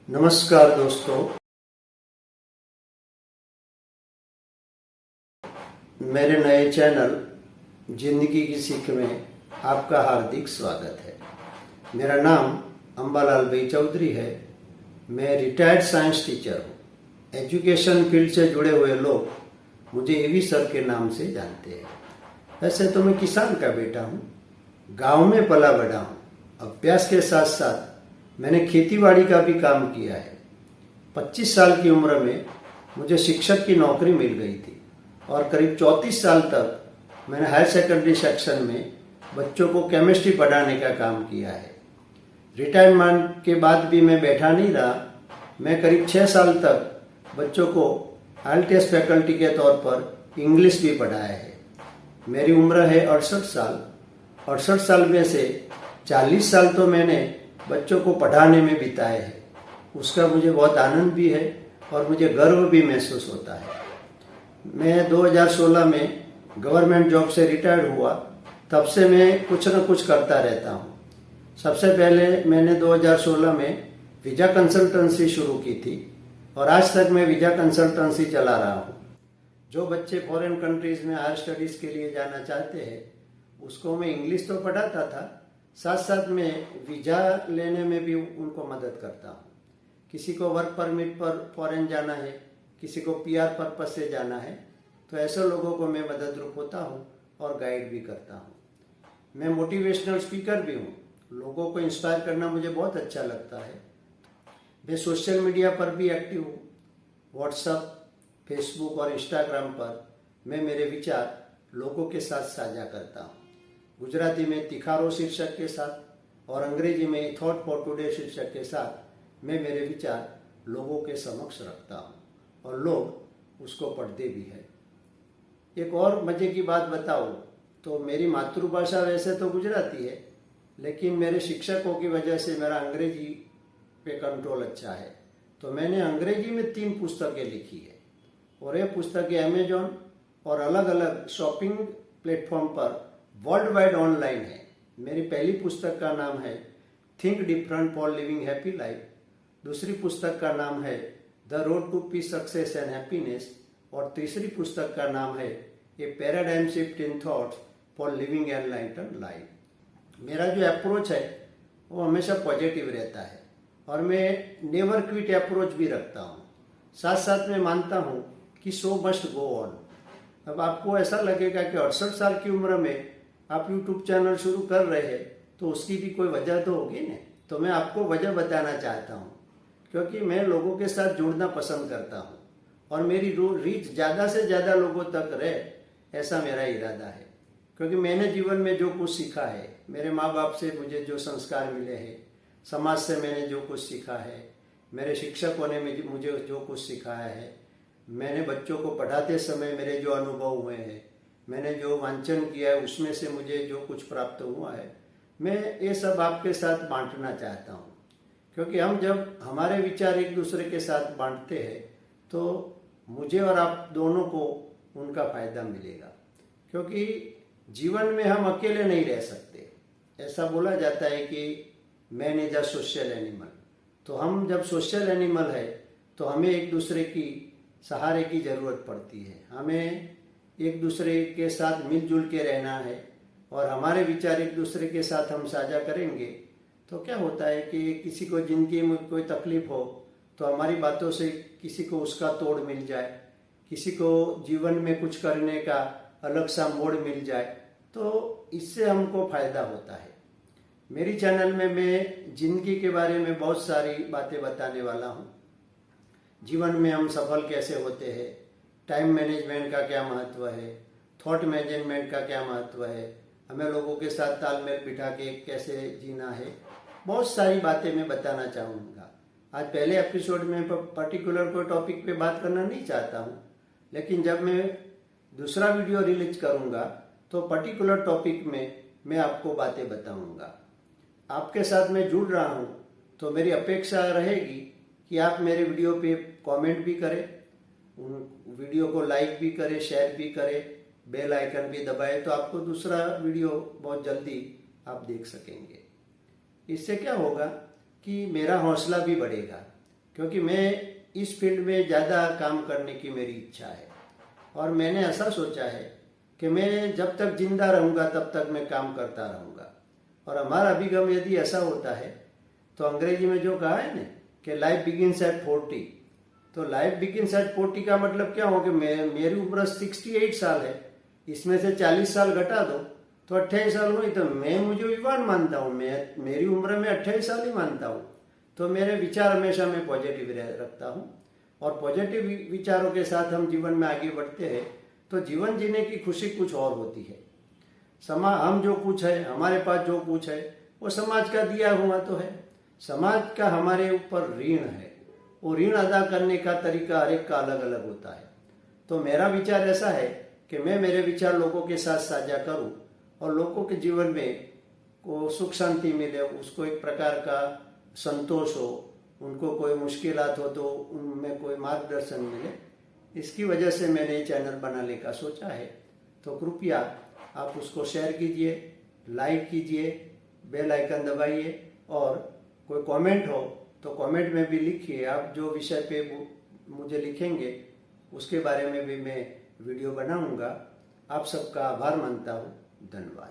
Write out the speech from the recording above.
नमस्कार दोस्तों, मेरे नए चैनल जिंदगी की सीख में आपका हार्दिक स्वागत है। मेरा नाम अंबालाल भाई चौधरी है। मैं रिटायर्ड साइंस टीचर हूँ। एजुकेशन फील्ड से जुड़े हुए लोग मुझे एवी सर के नाम से जानते हैं। वैसे तो मैं किसान का बेटा हूँ, गांव में पला बड़ा हूँ। अभ्यास के साथ साथ मैंने खेतीबाड़ी का भी काम किया है। 25 साल की उम्र में मुझे शिक्षक की नौकरी मिल गई थी और करीब 34 साल तक मैंने हायर सेकेंडरी सेक्शन में बच्चों को केमिस्ट्री पढ़ाने का काम किया है। रिटायरमेंट के बाद भी मैं बैठा नहीं रहा। मैं करीब 6 साल तक बच्चों को IELTS फैकल्टी के तौर पर इंग्लिश भी पढ़ाया है। मेरी उम्र है 68 साल। 68 साल में से 40 साल तो मैंने बच्चों को पढ़ाने में बिताए हैं। उसका मुझे बहुत आनंद भी है और मुझे गर्व भी महसूस होता है। मैं 2016 में गवर्नमेंट जॉब से रिटायर्ड हुआ। तब से मैं कुछ न कुछ करता रहता हूँ। सबसे पहले मैंने 2016 में वीज़ा कंसल्टेंसी शुरू की थी और आज तक मैं वीज़ा कंसल्टेंसी चला रहा हूँ। जो बच्चे फॉरेन कंट्रीज़ में हायर स्टडीज़ के लिए जाना चाहते हैं उसको मैं इंग्लिश तो पढ़ाता था, साथ साथ में वीज़ा लेने में भी उनको मदद करता हूँ। किसी को वर्क परमिट पर फॉरेन जाना है, किसी को PR पर्पस से जाना है, तो ऐसे लोगों को मैं मदद रूप होता हूँ और गाइड भी करता हूँ। मैं मोटिवेशनल स्पीकर भी हूँ। लोगों को इंस्पायर करना मुझे बहुत अच्छा लगता है। मैं सोशल मीडिया पर भी एक्टिव हूँ। व्हाट्सएप, फेसबुक और इंस्टाग्राम पर मैं मेरे विचार लोगों के साथ साझा करता हूँ। गुजराती में तिखारो शीर्षक के साथ और अंग्रेजी में थॉट फॉर टुडे शीर्षक के साथ मैं मेरे विचार लोगों के समक्ष रखता हूँ और लोग उसको पढ़ते भी हैं। एक और मज़े की बात बताऊँ तो मेरी मातृभाषा वैसे तो गुजराती है, लेकिन मेरे शिक्षकों की वजह से मेरा अंग्रेजी पे कंट्रोल अच्छा है। तो मैंने अंग्रेजी में 3 पुस्तकें लिखी है और ये पुस्तकें अमेजॉन और अलग अलग शॉपिंग प्लेटफॉर्म पर वर्ल्ड वाइड ऑनलाइन है। मेरी पहली पुस्तक का नाम है think different for living happy life. दूसरी पुस्तक का नाम है the road to peace, success and happiness और तीसरी पुस्तक का नाम है a paradigm shift in thoughts for living enlighten life. मेरा जो अप्रोच है वो हमेशा पॉजिटिव रहता है और मैं नेवर क्विट अप्रोच भी रखता हूँ। साथ साथ में मानता हूँ कि शो मस्ट गो ऑन। अब आपको ऐसा लगेगा कि 68 साल की उम्र में आप यूट्यूब चैनल शुरू कर रहे हैं तो उसकी भी कोई वजह तो होगी ना। तो मैं आपको वजह बताना चाहता हूँ, क्योंकि मैं लोगों के साथ जुड़ना पसंद करता हूँ और मेरी रीच ज़्यादा से ज़्यादा लोगों तक रहे, ऐसा मेरा इरादा है। क्योंकि मैंने जीवन में जो कुछ सीखा है, मेरे माँ बाप से मुझे जो संस्कार मिले हैं, समाज से मैंने जो कुछ सीखा है, मेरे शिक्षकों ने मुझे जो कुछ सिखाया है, मैंने बच्चों को पढ़ाते समय मेरे जो अनुभव हुए हैं, मैंने जो वांचन किया है उसमें से मुझे जो कुछ प्राप्त हुआ है, मैं ये सब आपके साथ बांटना चाहता हूँ। क्योंकि हम जब हमारे विचार एक दूसरे के साथ बांटते हैं तो मुझे और आप दोनों को उनका फायदा मिलेगा। क्योंकि जीवन में हम अकेले नहीं रह सकते। ऐसा बोला जाता है कि man is a social animal. तो हम जब सोशल एनिमल है तो हमें एक दूसरे की सहारे की ज़रूरत पड़ती है। हमें एक दूसरे के साथ मिलजुल के रहना है और हमारे विचार एक दूसरे के साथ हम साझा करेंगे तो क्या होता है कि किसी को ज़िंदगी में कोई तकलीफ हो तो हमारी बातों से किसी को उसका तोड़ मिल जाए, किसी को जीवन में कुछ करने का अलग सा मोड़ मिल जाए, तो इससे हमको फ़ायदा होता है। मेरी चैनल में मैं ज़िंदगी के बारे में बहुत सारी बातें बताने वाला हूँ। जीवन में हम सफल कैसे होते हैं, टाइम मैनेजमेंट का क्या महत्व है, थॉट मैनेजमेंट का क्या महत्व है, हमें लोगों के साथ तालमेल बिठा के कैसे जीना है, बहुत सारी बातें मैं बताना चाहूँगा। आज पहले एपिसोड में पर्टिकुलर कोई टॉपिक पे बात करना नहीं चाहता हूँ, लेकिन जब मैं दूसरा वीडियो रिलीज करूँगा तो पर्टिकुलर टॉपिक में मैं आपको बातें बताऊँगा। आपके साथ मैं जुड़ रहा हूँ तो मेरी अपेक्षा रहेगी कि आप मेरे वीडियो पे कमेंट भी करें, वीडियो को लाइक भी करें, शेयर भी करें, बेल आइकन भी दबाएं तो आपको दूसरा वीडियो बहुत जल्दी आप देख सकेंगे। इससे क्या होगा कि मेरा हौसला भी बढ़ेगा क्योंकि मैं इस फील्ड में ज़्यादा काम करने की मेरी इच्छा है। और मैंने ऐसा सोचा है कि मैं जब तक जिंदा रहूँगा तब तक मैं काम करता रहूँगा। और हमारा अभिगम यदि ऐसा होता है तो अंग्रेजी में जो कहा है ना कि लाइफ बिगिंस एट 40, तो लाइफ बिगिंस एट 40 का मतलब क्या हो कि मेरी उम्र 68 साल है, इसमें से 40 साल घटा दो तो 28 साल हुई, तो मैं मुझे युवान मानता हूँ, मैं मेरी उम्र में 28 साल ही मानता हूँ। तो मेरे विचार हमेशा मैं पॉजिटिव रखता हूँ और पॉजिटिव विचारों के साथ हम जीवन में आगे बढ़ते हैं तो जीवन जीने की खुशी कुछ और होती है। हम जो कुछ है, हमारे पास जो कुछ है वो समाज का दिया हुआ तो है। समाज का हमारे ऊपर ऋण है, वो ऋण अदा करने का तरीका हर एक का अलग अलग होता है। तो मेरा विचार ऐसा है कि मैं मेरे विचार लोगों के साथ साझा करूं और लोगों के जीवन में को सुख शांति मिले, उसको एक प्रकार का संतोष हो, उनको कोई मुश्किलात हो तो उनमें कोई मार्गदर्शन मिले। इसकी वजह से मैंने ये चैनल बनाने का सोचा है। तो कृपया आप उसको शेयर कीजिए, लाइक कीजिए, बेल आइकन दबाइए और कोई कमेंट हो तो कमेंट में भी लिखिए। आप जो विषय पे मुझे लिखेंगे उसके बारे में भी मैं वीडियो बनाऊंगा। आप सबका आभार मानता हूँ। धन्यवाद।